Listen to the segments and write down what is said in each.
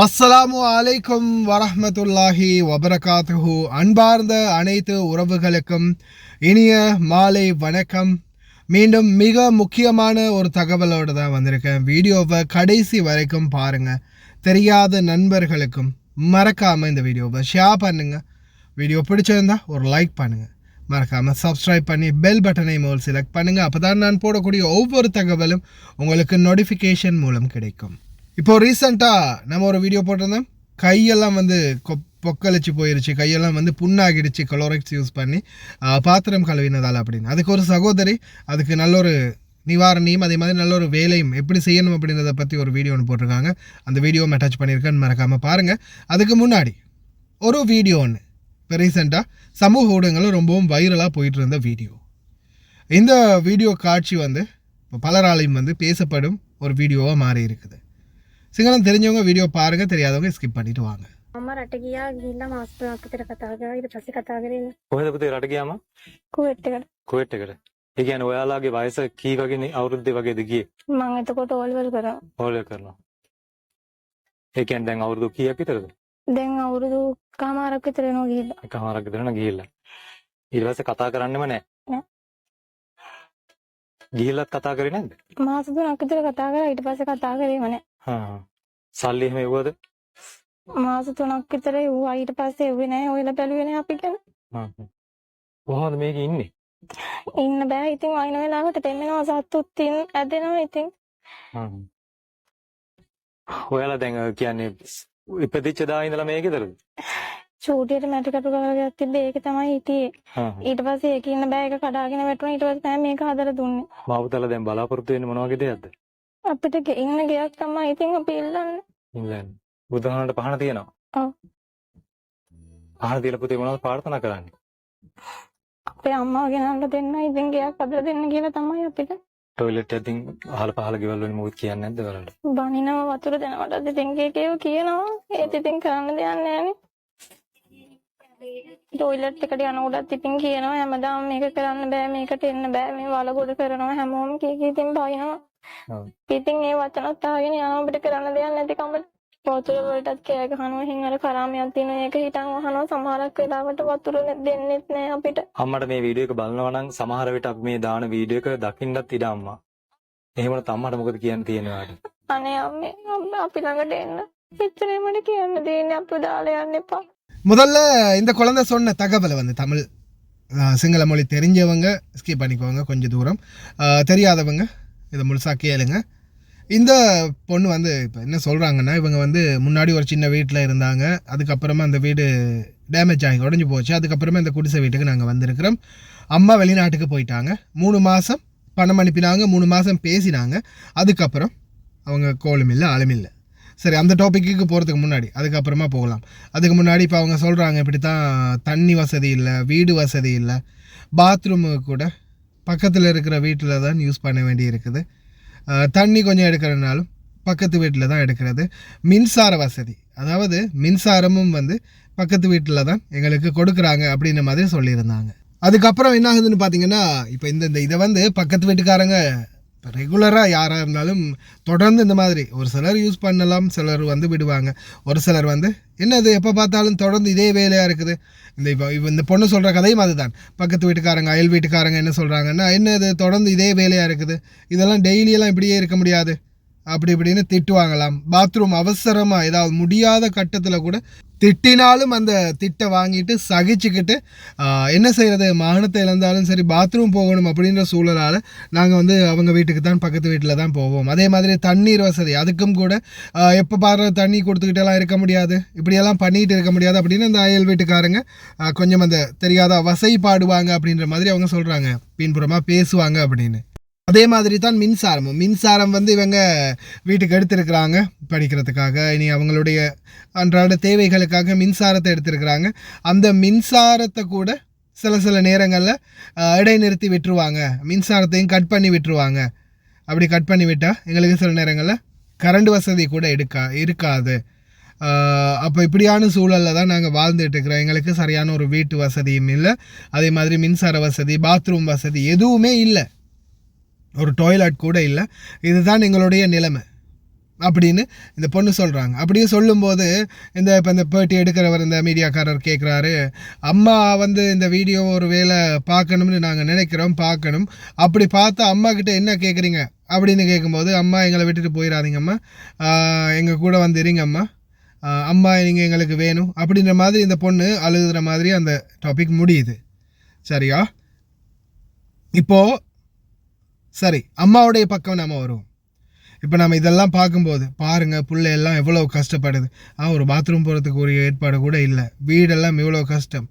அஸ்ஸலாமு அலைக்கும் வரஹ்மத்துல்லாஹி வபரகாத்துஹு. அன்பார்ந்த அனைத்து உறவுகளுக்கும் இனிய மாலை வணக்கம். மீண்டும் மிக முக்கியமான ஒரு தகவலோடு தான் வந்திருக்கேன். வீடியோவை கடைசி வரைக்கும் பாருங்கள். தெரியாத நண்பர்களுக்கும் மறக்காமல் இந்த வீடியோவை ஷேர் பண்ணுங்கள். வீடியோ பிடிச்சிருந்தா ஒரு லைக் பண்ணுங்கள். மறக்காமல் சப்ஸ்கிரைப் பண்ணி பெல் பட்டனை மூலம் செலக்ட் பண்ணுங்கள். அப்போ தான் நான் போடக்கூடிய ஒவ்வொரு தகவலும் உங்களுக்கு நோட்டிஃபிகேஷன் மூலம் கிடைக்கும். இப்போது ரீசெண்டாக நம்ம ஒரு வீடியோ போட்டிருந்தோம். கையெல்லாம் வந்து பொக்களிச்சு போயிருச்சு, கையெல்லாம் வந்து புண்ணாகிடுச்சு கலோரெக்ஸ் யூஸ் பண்ணி பாத்திரம் கழுவினதால் அப்படின்னு. அதுக்கு ஒரு சகோதரி அதுக்கு நல்ல ஒரு நிவாரணியும் அதே மாதிரி நல்ல ஒரு வேலையும் எப்படி செய்யணும் அப்படின்றத பற்றி ஒரு வீடியோ ஒன்று போட்டிருக்காங்க. அந்த வீடியோவை அட்டாச் பண்ணியிருக்கேன்னு மறக்காமல் பாருங்கள். அதுக்கு முன்னாடி ஒரு வீடியோ ஒன்று இப்போ ரீசெண்டாக சமூக ஊடகங்களும் ரொம்பவும் வைரலாக போயிட்டு இருந்த வீடியோ. இந்த வீடியோ காட்சி வந்து இப்போ பலராலையும் வந்து பேசப்படும் ஒரு வீடியோவாக மாறி இருக்குது. සිංහලෙන් தெரிஞ்சவங்க வீடியோ பாருங்க, தெரியாதவங்க ஸ்கிப் பண்ணிட்டு வாங்க. අම්මා රට ගියා ගිහිල්ලා මාස 3ක් විතර කතා කරා. ඊට පස්සේ කතා කරේ කොහෙද පුතේ රට ගියාම? කුවේට් එකට. කුවේට් එකට. ඒ කියන්නේ ඔයාලාගේ වයස කී වගේ අවුරුද්දේ වගේද ගියේ? මම එතකොට ඕලෙවල් කරා. ඕලෙවල් කරනවා. ඒ කියන්නේ දැන් අවුරුදු කීයක් විතරද? දැන් අවුරුදු කමාරක් විතර වෙනවා ගිහිල්ලා. එකමාරක් විතර න ගිහිල්ලා. ඊට පස්සේ කතා කරන්නෙම නැහැ. නෑ. ගිහිල්ලත් කතා කරේ නැද්ද? මාස 3ක් විතර කතා කරා. ඊට පස්සේ කතා කරේම නැහැ. හා. සල්ලි එහෙම එව්වද? මාස 3ක් විතර එව්වා. ඊට පස්සේ එව්වේ නැහැ. ඔයලා බැලුවේ නැහැ අපි ගැන. හා. කොහොමද මේකේ ඉන්නේ? ඉන්න බෑ. ඉතින් වයින් වෙලාවට දෙන්නවා සතුත් ඇදෙනවා ඉතින්. හා. ඔයාලා දැන් කියන්නේ ඉපදිච්ච දා ඉඳලා මේකේදද? චූටියට මැටි කටු කරගෙන තිබ්බේ ඒක තමයි හිටියේ. හා. ඊට පස්සේ ඒක ඉන්න බෑ. ඒක කඩාගෙන වැටුණා. ඊට පස්සේ තමයි මේක හදලා දුන්නේ. මාවතලා දැන් බලාපොරොත්තු වෙන්නේ මොන වගේ දෙයක්ද? අපිට ඉන්න ගයක් තමයි ඉතින් අපි ඉල්ලන්නේ. ඉංග්‍රීසි. බුදුහාමරට පහන තියෙනවා. ඔව්. පහන තියලා පුතේ මොනවද ප්‍රාර්ථනා කරන්නේ? අපේ අම්මාව ගෙනල්ලා දෙන්න ඉතින් ගයක් හදලා දෙන්න කියලා තමයි අපිට. ටොයිලට් එකකින් අහල පහල ගෙවල් වලින් මොකද කියන්නේ නැද්ද ඔයාලට? බනිනව වතුර දෙනවට ඉතින් ඒකේව කියනවා. ඒත් ඉතින් කරන්න දෙයක් නැහැ. ටොයිලට් එකට යනකොටත් ඉතින් කියනවා හැමදාම මේක කරන්න බෑ, මේකට එන්න බෑ, මේ වලගොඩ කරනවා හැමෝම කී ඉතින් බයිනවා. ඔව්. ඉතින් ඒ වචනත් ආගෙන යනවා අපිට කරන්න දෙයක් නැති කමට. වතුර වලටත් කෑ ගහනවා. හින් අර කරාමයක් තියෙනවා. ඒක හිටන් වහනවා. සමහරක් වෙලාවට වතුර දෙන්නෙත් නැහැ අපිට. අම්මට මේ වීඩියෝ එක බලනවා නම් සමහර විට අපි මේ දාන වීඩියෝ එක දකින්නත් ඉඩ අම්මා. එහෙමනම් අම්මට මොකද කියන්න තියෙන්නේ ඔයාලට? අනේ අම්මේ අපි ළඟට එන්න. එච්චරේ මට කියන්න දෙන්නේ අප්පු දාලා යන්න එපා. முதல்ல இந்த குழந்தை சொன்ன தகவலை வந்து தமிழ் சிங்கள மொழி தெரிஞ்சவங்க ஸ்கிப் பண்ணிக்கோங்க கொஞ்சம் தூரம், தெரியாதவங்க இதை முழுசாக கேளுங்க. இந்த பொண்ணு வந்து இப்போ என்ன சொல்கிறாங்கன்னா, இவங்க வந்து முன்னாடி ஒரு சின்ன வீட்டில் இருந்தாங்க. அதுக்கப்புறமா அந்த வீடு டேமேஜ் ஆகி உடஞ்சி போச்சு. அதுக்கப்புறமா இந்த குடிசை வீட்டுக்கு நாங்கள் வந்திருக்கிறோம். அம்மா வெளிநாட்டுக்கு போயிட்டாங்க. 3 மாதம் பணம் அனுப்பினாங்க, 3 மாதம் பேசினாங்க. அதுக்கப்புறம் அவங்க கோலும் இல்லை ஆளும் இல்லை. சரி, அந்த டாப்பிக்கு போகிறதுக்கு முன்னாடி அதுக்கப்புறமா போகலாம். அதுக்கு முன்னாடி இப்போ அவங்க சொல்கிறாங்க இப்படி தான் தண்ணி வசதி இல்லை, வீடு வசதி இல்லை, பாத்ரூமு கூட பக்கத்தில் இருக்கிற வீட்டில் தான் யூஸ் பண்ண வேண்டி இருக்குது. தண்ணி கொஞ்சம் எடுக்கிறனாலும் பக்கத்து வீட்டில் தான் எடுக்கிறது. மின்சார வசதி, அதாவது மின்சாரமும் வந்து பக்கத்து வீட்டில் தான் எங்களுக்கு கொடுக்குறாங்க அப்படின்ற மாதிரி சொல்லியிருந்தாங்க. அதுக்கப்புறம் என்ன ஆகுதுன்னு பார்த்தீங்கன்னா, இப்போ இந்த இதை வந்து பக்கத்து வீட்டுக்காரங்க ரெகுலராக யாராக இருந்தாலும் தொடர்ந்து இந்த மாதிரி ஒரு சிலர் யூஸ் பண்ணலாம், சிலர் வந்து விடுவாங்க. ஒரு சிலர் வந்து என்னது எப்போ பார்த்தாலும் தொடர்ந்து இதே வேலையாக இருக்குது. இப்போ இந்த பொண்ணு சொல்கிற கதையும் அதுதான். பக்கத்து வீட்டுக்காரங்க அயல் வீட்டுக்காரங்க என்ன சொல்கிறாங்கன்னா, என்னது தொடர்ந்து இதே வேலையாக இருக்குது, இதெல்லாம் டெய்லியெல்லாம் இப்படியே இருக்க முடியாது அப்படி இப்படின்னு திட்டுவாங்களாம். பாத்ரூம் அவசரமாக ஏதாவது முடியாத கட்டத்தில் கூட திட்டினாலும் அந்த திட்டை வாங்கிட்டு சகிச்சுக்கிட்டு என்ன செய்கிறது, மானத்தை இழந்தாலும் சரி பாத்ரூம் போகணும் அப்படின்ற சூழலால் நாங்கள் வந்து அவங்க வீட்டுக்கு தான் பக்கத்து வீட்டில் தான் போவோம். அதே மாதிரி தண்ணீர் வசதி, அதுக்கும் கூட எப்போ பாரு தண்ணி கொடுத்துக்கிட்டெல்லாம் இருக்க முடியாது, இப்படியெல்லாம் பண்ணிகிட்டு இருக்க முடியாது அப்படின்னு அந்த அயல் வீட்டுக்காரங்க கொஞ்சம் அந்த தெரியாத வசைப்பாடுவாங்க அப்படின்ற மாதிரி அவங்க சொல்கிறாங்க, பின்புறமாக பேசுவாங்க அப்படின்னு. அதே மாதிரி தான் மின்சாரம் வந்து இவங்க வீட்டுக்கு எடுத்திருக்கிறாங்க படிக்கிறதுக்காக, இனி அவங்களுடைய அன்றாட தேவைகளுக்காக மின்சாரத்தை எடுத்திருக்கிறாங்க. அந்த மின்சாரத்தை கூட சில நேரங்களில் இடைநிறுத்தி விட்டுருவாங்க, மின்சாரத்தையும் கட் பண்ணி விட்டுருவாங்க. அப்படி கட் பண்ணி விட்டால் எங்களுக்கு சில நேரங்களில் கரண்ட் வசதி கூட இருக்காது. அப்போ இப்படியான சூழலில் தான் நாங்கள் வாழ்ந்துட்டு இருக்கிறோம். எங்களுக்கு சரியான ஒரு வீட்டு வசதியும் இல்லை, அதே மாதிரி மின்சார வசதி, பாத்ரூம் வசதி எதுவுமே இல்லை, ஒரு டாய்லெட் கூட இல்லை. இதுதான் எங்களுடைய நிலைமை. அப்படின்னு இந்த பொண்ணு சொல்கிறாங்க. அப்படியே சொல்லும்போது இப்போ இந்த பேட்டி எடுக்கிறவர் இந்த மீடியாக்காரர் கேட்குறாரு, அம்மா வந்து இந்த வீடியோ ஒரு வேளை பார்க்கணும்னு நாங்கள் நினைக்கிறோம், பார்க்கணும். அப்படி பார்த்தா அம்மா கிட்ட என்ன கேட்குறீங்க அப்படின்னு கேட்கும்போது, அம்மா எங்களை விட்டுட்டு போயிடாதீங்கம்மா, எங்கள் கூட வந்து இருங்கம்மா, அம்மா நீங்கள் எங்களுக்கு வேணும் அப்படின்ற மாதிரி இந்த பொண்ணு அழுகுற மாதிரி அந்த டாபிக் முடியுது. சரியா? இப்போது சரி, அம்மாவுடைய பக்கம் நம்ம வருவோம். இப்போ நம்ம இதெல்லாம் பார்க்கும்போது பாருங்கள், பிள்ளையெல்லாம் எவ்வளோ கஷ்டப்படுது. ஒரு பாத்ரூம் போகிறதுக்கு ஒரு ஏற்பாடு கூட இல்லை, வீடெல்லாம் எவ்வளோ கஷ்டம்.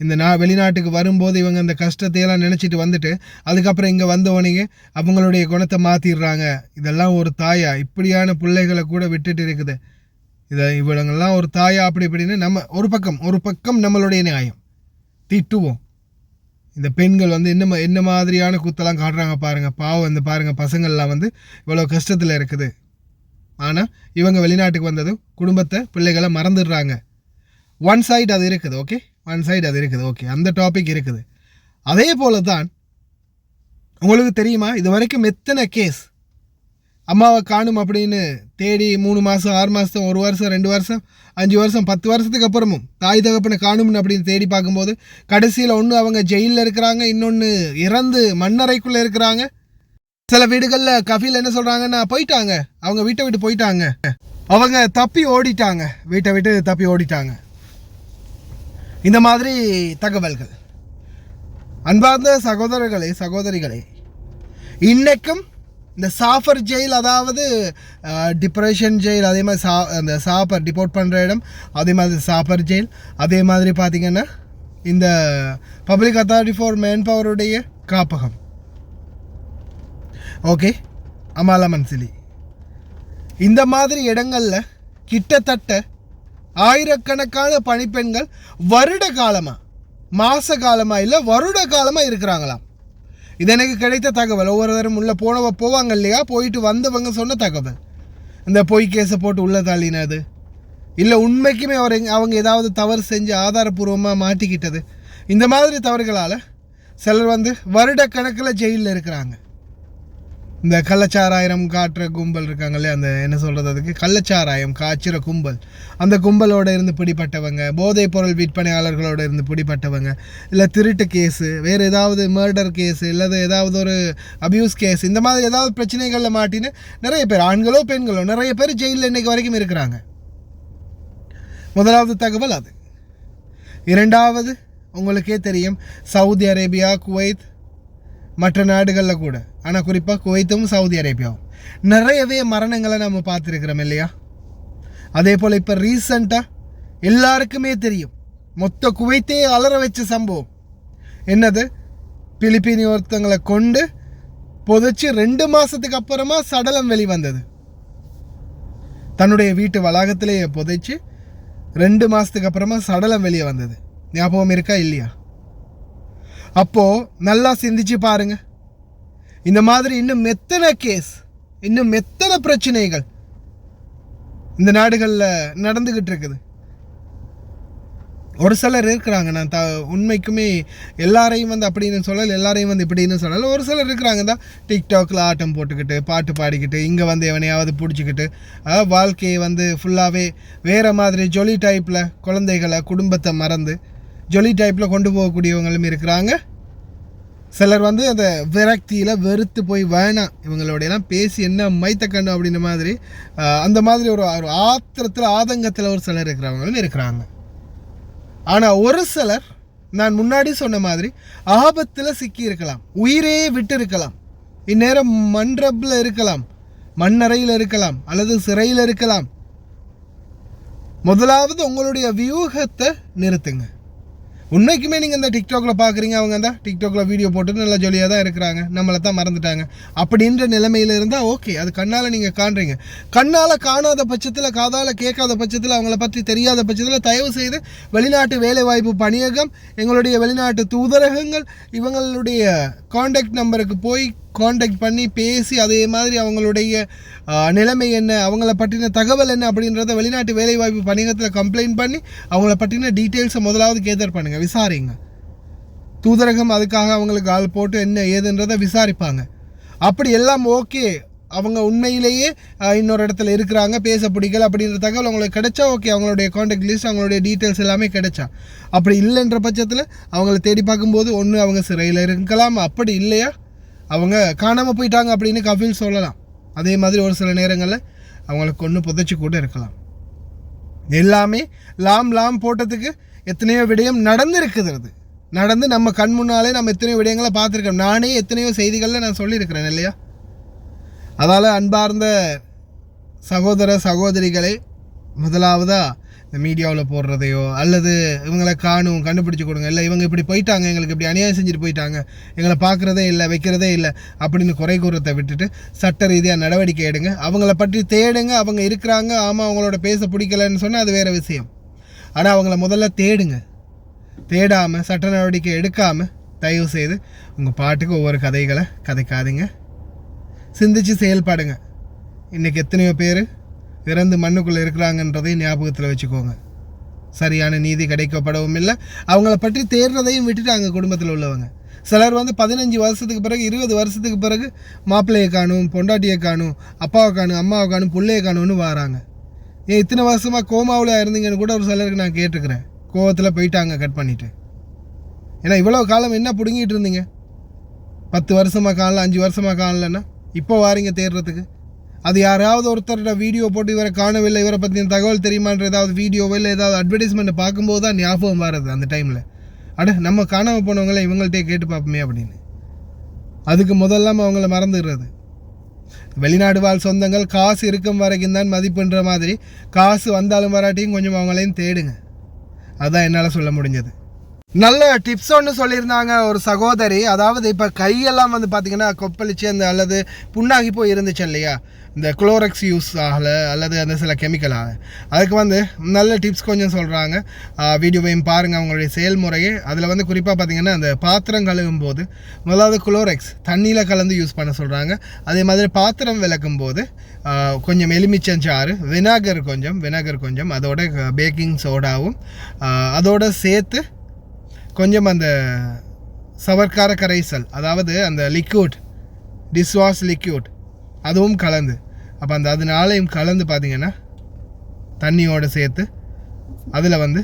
இந்த வெளிநாட்டுக்கு வரும்போது இவங்க அந்த கஷ்டத்தையெல்லாம் நினச்சிட்டு வந்துட்டு அதுக்கப்புறம் இங்கே வந்தவனைங்க அவங்களுடைய குணத்தை மாற்றிடுறாங்க. இதெல்லாம் ஒரு தாயா இப்படியான பிள்ளைகளை கூட விட்டுட்டு இருக்குது. இவங்கெல்லாம் ஒரு தாயா அப்படி இப்படின்னு நம்ம ஒரு பக்கம் நம்மளுடைய நியாயம் திட்டுவோம். இந்த பெண்கள் வந்து என்ன மாதிரியான கூத்தெல்லாம் காட்டுறாங்க பாருங்கள். பாவம் இந்த பாருங்கள், பசங்கள்லாம் வந்து இவ்வளோ கஷ்டத்தில் இருக்குது. ஆனால் இவங்க வெளிநாட்டுக்கு வந்ததும் குடும்பத்தை பிள்ளைகளை மறந்துடுறாங்க. ஒன் சைடு அது இருக்குது. ஓகே, ஒன் சைடு அது இருக்குது. ஓகே, அந்த டாபிக் இருக்குது. அதே போல தான் உங்களுக்கு தெரியுமா, இது வரைக்கும் எத்தனை கேஸ் அம்மாவை காணும் அப்படின்னு தேடி 3 மாதம் 6 மாதம் 1 வருஷம் 2 வருஷம் 5 வருஷம் 10 வருஷத்துக்கு அப்புறமும் தாய் தகப்பனை காணும்னு அப்படின்னு தேடி பார்க்கும்போது கடைசியில் ஒன்று அவங்க ஜெயிலில் இருக்கிறாங்க, இன்னொன்று இறந்து மண்ணறைக்குள்ளே இருக்கிறாங்க. சில வீடுகளில் கஃபீல் என்ன சொல்கிறாங்கன்னா, போயிட்டாங்க, அவங்க வீட்டை விட்டு போயிட்டாங்க, அவங்க தப்பி ஓடிட்டாங்க, வீட்டை விட்டு தப்பி ஓடிட்டாங்க. இந்த மாதிரி தகவல்கள். அன்பார்ந்த சகோதரர்களே சகோதரிகளே, இன்னைக்கும் இந்த சாஃபர் ஜெயில், அதாவது டிப்ரெஷன் ஜெயில், அதே மாதிரி அந்த சாப்பர் டிபோர்ட் பண்ணுற இடம், அதே மாதிரி சாப்பர் ஜெயில், அதே மாதிரி பார்த்திங்கன்னா இந்த பப்ளிக் அத்தாரிட்டி ஃபார் மேன் பவருடைய காப்பகம், ஓகே, அமாலா மன்சிலி, இந்த மாதிரி இடங்களில் கிட்டத்தட்ட ஆயிரக்கணக்கான பணிப்பெண்கள் வருட காலமாக, மாத காலமாக இல்லை வருட காலமாக இருக்கிறாங்களாம். இது எனக்கு கிடைத்த தகவல். ஒவ்வொருத்தரும் உள்ளே போவாங்க இல்லையா, போயிட்டு வந்தவங்க சொன்ன தகவல். இந்த பொய் கேஸை போட்டு உள்ள தள்ளினது இல்லை, உண்மைக்குமே அவங்க ஏதாவது தவறு செஞ்சு ஆதாரபூர்வமாக மாட்டிக்கிட்டது, இந்த மாதிரி தவறுகளால் சிலர் வந்து வருட கணக்கில் ஜெயிலில் இருக்கிறாங்க. இந்த கள்ளச்சாராயம் காட்டுற கும்பல் இருக்காங்க இல்லையா, அந்த என்ன சொல்கிறது, அதுக்கு கள்ளச்சாராயம் காய்ச்சிற கும்பல், அந்த கும்பலோடு இருந்து பிடிப்பட்டவங்க, போதைப் பொருள் விற்பனையாளர்களோடு இருந்து பிடிப்பட்டவங்க, இல்லை திருட்டு கேஸு, வேறு ஏதாவது மர்டர் கேஸு, இல்லை ஏதாவது ஒரு அபியூஸ் கேஸ், இந்த மாதிரி ஏதாவது பிரச்சனைகளில் மாட்டின்னு நிறைய பேர், ஆண்களோ பெண்களோ நிறைய பேர் ஜெயிலில் இன்றைக்கு வரைக்கும் இருக்கிறாங்க. முதலாவது தகவல் அது. இரண்டாவது, உங்களுக்கே தெரியும், சவுதி அரேபியா, குவைத், மற்ற நாடுகளில் கூட, ஆனால் குறிப்பாக குவைத்தும் சவுதி அரேபியாவும் நிறையவே மரணங்களை நம்ம பார்த்துருக்கிறோம் இல்லையா. அதே போல் இப்போ ரீசண்டாக எல்லாருக்குமே தெரியும், மொத்த குவைத்தே அலற வச்ச சம்பவம் என்னது, பிலிப்பீனி ஒருத்தங்களை கொண்டு புதைச்சி 2 மாதத்துக்கு அப்புறமா சடலம் வெளிவந்தது. தன்னுடைய வீட்டு வளாகத்திலேயே புதைச்சி 2 மாதத்துக்கு அப்புறமா சடலம் வெளியே வந்தது. ஞாபகம் இருக்கா இல்லையா? அப்போது நல்லா சிந்திச்சு பாருங்க, இந்த மாதிரி இன்னும் எத்தனை கேஸ், இன்னும் எத்தனை பிரச்சனைகள் இந்த நாடுகளில் நடந்துக்கிட்டு இருக்குது. ஒரு சிலர் இருக்கிறாங்க, நான் உண்மைக்குமே எல்லாரையும் வந்து அப்படின்னு சொல்லலை, எல்லாரையும் வந்து இப்படின்னு சொல்லலை, ஒரு சிலர் இருக்கிறாங்க தான் டிக்டாக்ல ஆட்டம் போட்டுக்கிட்டு பாட்டு பாடிக்கிட்டு இங்கே வந்து எவனையாவது பிடிச்சிக்கிட்டு வாழ்க்கையை வந்து ஃபுல்லாகவே வேறு மாதிரி ஜொலி டைப்பில் குழந்தைகளை குடும்பத்தை மறந்து ஜொலி டைப்பில் கொண்டு போகக்கூடியவங்களும் இருக்கிறாங்க. சிலர் வந்து அந்த விரக்தியில் வெறுத்து போய் வேணாம் இவங்களோடையெல்லாம் பேசி என்ன மைத்த கண்டு அப்படின்ற மாதிரி அந்த மாதிரி ஒரு ஆத்திரத்தில் ஆதங்கத்தில் ஒரு சிலர் இருக்கிறவங்களும் இருக்கிறாங்க. ஆனால் ஒரு சிலர் நான் முன்னாடி சொன்ன மாதிரி ஆபத்தில் சிக்கி இருக்கலாம், உயிரே விட்டு இருக்கலாம், இந்நேரம் மன்றபில் இருக்கலாம், மண்ணறையில் இருக்கலாம், அல்லது சிறையில் இருக்கலாம். முதலாவது உங்களுடைய வியூகத்தை நிறுத்துங்க. உண்மைக்குமே நீங்கள் இந்த டிக்டாக்ல பார்க்குறீங்க, அவங்க அந்த டிக்டாக்ல வீடியோ போட்டு நல்லா ஜொலியாக தான் இருக்கிறாங்க, நம்மளை தான் மறந்துட்டாங்க அப்படின்ற நிலைமையில் இருந்தால் ஓகே, அது கண்ணால் நீங்கள் காண்றீங்க. கண்ணால் காணாத பட்சத்தில், காதால் கேட்காத பட்சத்தில், அவங்கள பற்றி தெரியாத பட்சத்தில் தயவு செய்து வெளிநாட்டு வேலைவாய்ப்பு பணியகம், எங்களுடைய வெளிநாட்டு தூதரகங்கள், இவங்களுடைய காண்டாக்ட் நம்பருக்கு போய் காண்டாக்ட் பண்ணி பேசி அதே மாதிரி அவங்களுடைய நிலைமை என்ன, அவங்கள பற்றின தகவல் என்ன அப்படின்றத வெளிநாட்டு வேலைவாய்ப்பு பணியகத்தில் கம்ப்ளைண்ட் பண்ணி அவங்கள பற்றின டீட்டெயில்ஸை முதலாவது கேதர் பண்ணுங்கள், விசாரிங்க. தூதரகம் அதுக்காக அவங்களுக்கு ஆள் போட்டு என்ன ஏதுன்றதை விசாரிப்பாங்க. அப்படி எல்லாம் ஓகே, அவங்க உண்மையிலேயே இன்னொரு இடத்துல இருக்கிறாங்க, பேச பிடிக்கல அப்படின்ற தகவல் அவங்களுக்கு கிடைச்சா ஓகே, அவங்களுடைய காண்டாக்ட் லிஸ்ட் அவங்களுடைய டீட்டெயில்ஸ் எல்லாமே கிடைச்சா. அப்படி இல்லைன்ற பட்சத்தில் அவங்கள தேடி பார்க்கும்போது ஒன்று அவங்க சிறையில் இருக்கலாம், அப்படி இல்லையா அவங்க காணாமல் போயிட்டாங்க அப்படின்னு கஃபீல் சொல்லலாம். அதே மாதிரி ஒரு சில நேரங்களில் அவங்களுக்கு கொன்று புதைச்சி கூட இருக்கலாம். எல்லாமே லாம் போட்டதுக்கு எத்தனையோ விடயம் நடந்து நம்ம கண் முன்னாலே நம்ம எத்தனையோ விடயங்களை பார்த்துருக்கோம். நானே எத்தனையோ செய்திகளில் நான் சொல்லியிருக்கிறேன் இல்லையா? அதால் அன்பார்ந்த சகோதர சகோதரிகளை, முதலாவதாக இந்த மீடியாவில் போடுறதையோ அல்லது இவங்களை கண்டுபிடிச்சி கொடுங்க, இல்லை இவங்க இப்படி போயிட்டாங்க, எங்களுக்கு இப்படி அநியாயம் செஞ்சுட்டு போயிட்டாங்க, எங்களை பார்க்குறதே இல்லை, வைக்கிறதே இல்லை அப்படின்னு குறை கூறத்தை விட்டுட்டு சட்ட ரீதியாக நடவடிக்கை எடுங்க. அவங்கள பற்றி தேடுங்க. அவங்க இருக்கிறாங்க, ஆமாம் அவங்களோட பேச பிடிக்கலன்னு சொன்னால் அது வேறு விஷயம். ஆனால் அவங்கள முதல்ல தேடாமல் சட்ட நடவடிக்கை எடுக்காமல் தயவு செய்து உங்கள் பாட்டுக்கு ஒவ்வொரு கதைகளை கதைக்காதீங்க. சிந்திச்சு செயல்படுங்க. இன்றைக்கி எத்தனையோ பேர் இறந்து மண்ணுக்குள்ளே இருக்கிறாங்கன்றதை ஞாபகத்தில் வச்சுக்கோங்க. சரியான நீதி கிடைக்கப்படவும் இல்லை. அவங்கள பற்றி தேடுறதையும் விட்டுட்டாங்க குடும்பத்தில் உள்ளவங்க. சிலர் 15 வருஷத்துக்கு பிறகு 20 வருஷத்துக்கு பிறகு மாப்பிள்ளையை காணும், பொண்டாட்டியை காணும், அப்பாவை காணும், அம்மாவை காணும், பிள்ளையை காணும்னு வராங்க. ஏன் இத்தனை வருஷமாக கோமாவில் இருந்தீங்கன்னு கூட ஒரு சிலருக்கு நான் கேட்டுக்கிறேன். கோவத்தில் போயிட்டாங்க கட் பண்ணிவிட்டு. ஏன்னா இவ்வளோ காலம் என்ன பிடுங்கிட்டு இருந்தீங்க? 10 வருஷமாக காணல, 5 வருஷமாக காணலன்னா இப்போ வாரீங்க தேடுறதுக்கு. அது யாராவது ஒருத்தரோட வீடியோ போட்டு இவரை காணவில்லை, இவரை பற்றின தகவல் தெரியுமான்ற ஏதாவது வீடியோவோ இல்லை ஏதாவது அட்வர்டைஸ்மெண்ட்டை பார்க்கும்போது தான் ஞாபகம் வர்றது அந்த டைமில். நம்ம காணாமல் போனவங்கள இவங்கள்ட்டே கேட்டு பார்ப்போமே அப்படின்னு. அதுக்கு முதல்லாம் அவங்கள மறந்துடுறது. வெளிநாடு வாழ் சொந்தங்கள் காசு இருக்கும் வரைக்கும் தான் மதிப்புன்ற மாதிரி, காசு வந்தாலும் வராட்டியும் கொஞ்சம் அவங்களையும் தேடுங்க. அதுதான் என்னால் சொல்ல முடிஞ்சது. நல்ல டிப்ஸ் ஒன்று சொல்லியிருந்தாங்க ஒரு சகோதரி. அதாவது இப்போ கையெல்லாம் பார்த்திங்கன்னா கொப்பளிச்சு அல்லது புண்ணாகி போய் இருந்துச்சு இல்லையா, இந்த குளோரெக்ஸ் யூஸ் ஆகலை அல்லது அந்த சில கெமிக்கல் ஆகலை, அதுக்கு நல்ல டிப்ஸ் கொஞ்சம் சொல்கிறாங்க. வீடியோவையும் பாருங்கள் அவங்களுடைய செயல்முறையே. அதில் குறிப்பாக பார்த்திங்கன்னா அந்த பாத்திரம் கழுவும் போது முதலாவது குளோரெக்ஸ் தண்ணியில் கலந்து யூஸ் பண்ண சொல்கிறாங்க. அதே மாதிரி பாத்திரம் விளக்கும் போது கொஞ்சம் எலுமிச்சஞ்சாறு, வினாகர் கொஞ்சம், அதோட பேக்கிங் சோடாவும் அதோட சேர்த்து கொஞ்சம் அந்த சவர்க்கார கரைசல், அதாவது அந்த லிக்யூட், டிஷ்வாஷ் லிக்யூட் அதுவும் கலந்து, அப்போ அது நாளையும் கலந்து பார்த்திங்கன்னா தண்ணியோடு சேர்த்து அதில் அவங்க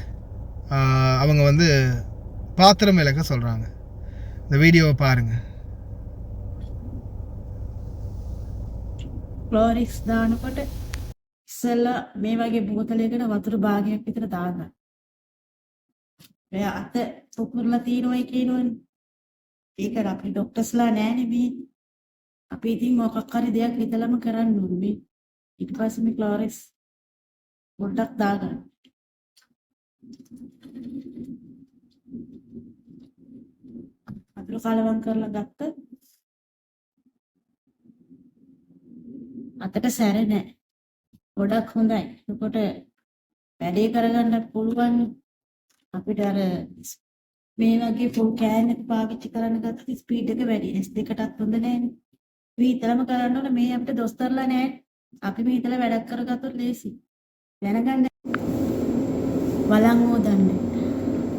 பாத்திரம் விளக்க சொல்கிறாங்க. இந்த வீடியோவை பாருங்கள். ක්ලෝරික්ස් දානකොට ඉස්සෙල්ලා මේ වගේ බෝතලයකට වතුර භාගයක් විතර දාන්න. ඔය අත පුපුරලා තියෙනවයි කියනවනේ. ඒක අපි ડોක්ටර්ස්ලා නෑනේ මේ. අපි ඉතින් මොකක් හරි දෙයක් හිතලම කරන්න ඕනේ මේ. ඊට පස්සේ මේ ක්ලෝරික්ස් පොඩ්ඩක් දාගන්න. වතුර කලවම් කරලා ගත්ත අතට සැර නෑ. ගොඩක් හොඳයි. එතකොට වැඩේ කරගන්නත් පුළුවන්. අපිට අර මේ වගේ ෆුල් කෑන් එක පාවිච්චි කරන්න ගත්තොත් ස්පීඩ් එක වැඩි. S2කටත් හොඳ නෑනේ. මේ හිතලම කරන්න ඕනේ. මේ අපිට දොස්තරලා නෑ. අපි මේ හිතලා වැඩක් කරගත්තොත් ලේසි. දැනගන්න. වලං හොදන්න.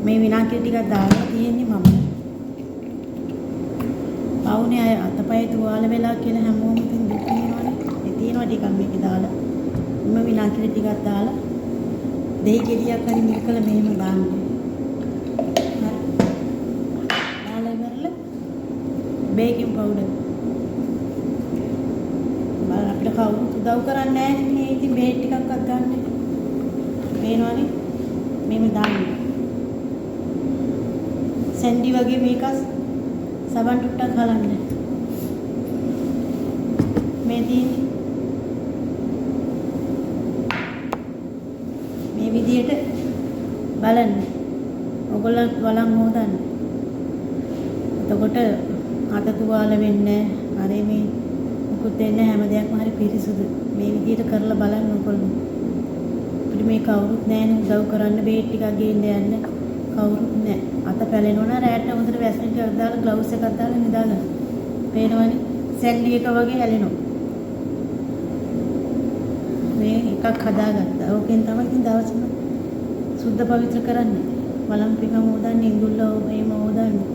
මේ විනාඩි ටිකක් දාලා තියෙන්නේ මම. පවුනේ අය අතපය තුවාල වෙලා කියලා හැමෝම ඉතින් දුක් වෙනවනේ. ඒ තියෙනවා ටිකක් මේක දාලා. මම විනාඩි ටිකක් දාලා දෙහි ගෙඩියක් හරි මිල්කලා මෙහෙම දාන්න. හරි. දාලා ඉවරලා බේකින් පවුඩර්. බලන්න අපිට කවුරුත් උදව් කරන්නේ නැහැ නේ. ඉතින් බේත් ටිකක්වත් ගන්න. පේනවනේ. මෙහෙම දාන්න. සැන්ඩි වගේ මේක සබන් ටුට්ටක් හලන්න. මේ තියෙන්නේ මේ විදියට බලන්න. ඔයගොල්ලෝ වලම් හොදන්න. එතකොට අත තුවාල වෙන්නේ නැහැ. අර මේ මුකුත් දෙන්නේ හැම දෙයක්ම හරි පිරිසුදු. මේ විදියට කරලා බලන්න ඔයගොල්ලෝ. අපිට මේ කවුරුත් නැහැනේ උදව් කරන්න. බේත් ටිකක් ගේන්න යන්න කවුරුත් නැහැ. අත පැලෙනවා නම් රැට හොඳට වැස්ලින් ටිකක් දාලා ග්ලව්ස් එකක් දාලා නිදාගන්න. පේනවනේ සැන්ඩි එක වගේ හැලෙනවා. මේ එකක් හදාගත්තා. ඕකෙන් තමයි ඉතින් දවසම සුද්ධ පවිත්‍ර කරන්නේ. වලම් පිකම හොදන්නේ, ඉඳුල්ල එහෙම හොදන්නේ.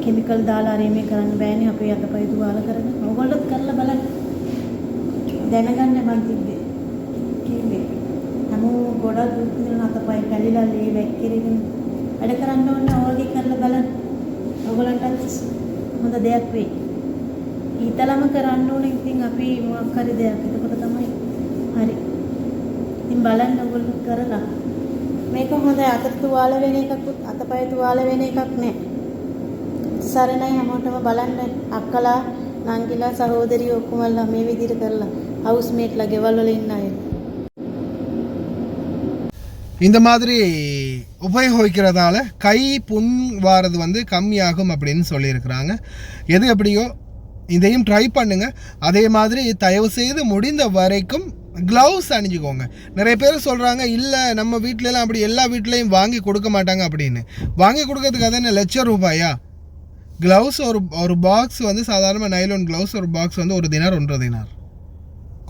කෙමිකල් දාලා හරි මේ කරන්න බෑනේ. අපේ අතපය තුවාල කරගෙන. ඕගොල්ලොත් කරලා බලන්න. දැනගන්න මං තිබ්බේ කිව්වේ හැමෝම ගොඩක් දුක් විඳින අතපය පැලිලා ලේ වැක්කිරගෙන වැඩ කරන්න ඕනේ ඕල්ගේ කරලා බලන්න. ඔයගලන්ටත් හොඳ දෙයක් වෙයි. ඊතලම කරන්න ඕනේ ඉතින් අපි මොකක් හරි දෙයක්. එතකොට තමයි හරි. ඉතින් බලන්න ඔයගොල්ලෝ කරලා. මේක හොඳ අතට තුවාල වෙන එකකුත් අතපය තුවාල වෙන එකක් නෑ. සරණයි හැමෝටම බලන්න අක්කලා නංගිලා සහෝදරියෝ ඔක්කොමලා මේ විදිහට කරලා හවුස් මේට්ලා ගෙවල් වල ඉන්න අය. இந்த மாதிரி உபயோகிக்கிறதால கை புண் வாரது வந்து கம்மியாகும் அப்படின்னு சொல்லியிருக்கிறாங்க. எது எப்படியோ இதையும் ட்ரை பண்ணுங்க. அதே மாதிரி தயவு செய்து முடிந்த வரைக்கும் க்ளவுஸ் அணிஞ்சுக்கோங்க. நிறைய பேர் சொல்கிறாங்க இல்லை நம்ம வீட்டிலலாம் அப்படி எல்லா வீட்லேயும் வாங்கி கொடுக்க மாட்டாங்க அப்படின்னு. வாங்கி கொடுக்கறதுக்கு அது என்ன ₹1,00,000 க்ளவுஸ் ஒரு பாக்ஸ் வந்து சாதாரணமாக நைலோன் க்ளவுஸ் ஒரு பாக்ஸ் வந்து $1 $1.5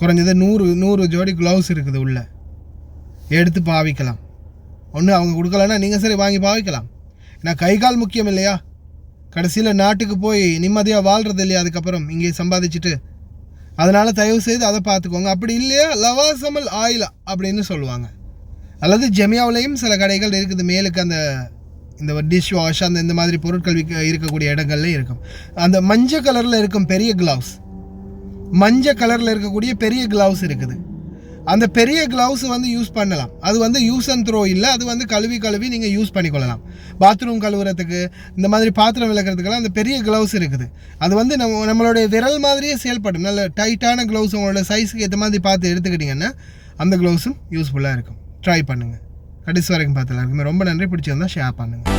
குறைஞ்சது 100 ஜோடி க்ளவுஸ் இருக்குது உள்ள. எடுத்து பாவிக்கலாம். ஒன்று அவங்க கொடுக்கலன்னா நீங்கள் சரி வாங்கி பாவிக்கலாம். ஏன்னா கை கால் முக்கியம் இல்லையா? கடைசியில் நாட்டுக்கு போய் நிம்மதியாக வாழ்கிறது இல்லையா அதுக்கப்புறம் இங்கே சம்பாதிச்சுட்டு. அதனால் தயவு செய்து அதை பார்த்துக்கோங்க. அப்படி இல்லையா லவாசமல் ஆயிலா அப்படின்னு சொல்லுவாங்க. அல்லது ஜெமியாவிலையும் சில கடைகள் இருக்குது. மேலுக்கு அந்த இந்த டிஷ் வாஷ் அந்த இந்த மாதிரி பொருட்கள் இருக்கக்கூடிய இடங்கள்லையும் இருக்கும். அந்த மஞ்சள் கலரில் இருக்கும் பெரிய க்ளவுஸ், மஞ்சள் கலரில் இருக்கக்கூடிய பெரிய க்ளவுஸ் இருக்குது. அந்த பெரிய க்ளவுஸ் வந்து யூஸ் பண்ணலாம். அது வந்து யூஸ் அண்ட் த்ரோ இல்லை. அது வந்து கழுவி நீங்கள் யூஸ் பண்ணிக்கொள்ளலாம். பாத்ரூம் கழுவுறதுக்கு இந்த மாதிரி பாத்திரம் விளக்குறதுக்கெல்லாம் அந்த பெரிய க்ளவுஸ் இருக்குது. அது வந்து நம்மளுடைய விரல் மாதிரியே செயல்படும். நல்ல டைட்டான க்ளவுஸ் உங்களோட சைஸுக்கு ஏற்ற மாதிரி பார்த்து எடுத்துக்கிட்டிங்கன்னா அந்த க்ளவுஸும் யூஸ்ஃபுல்லாக இருக்கும். ட்ரை பண்ணுங்கள். கடைசி வரைக்கும் பார்த்துலாம் இருக்குமே. ரொம்ப நன்றி. பிடிச்சிருந்தா ஷேர் பண்ணுங்கள்.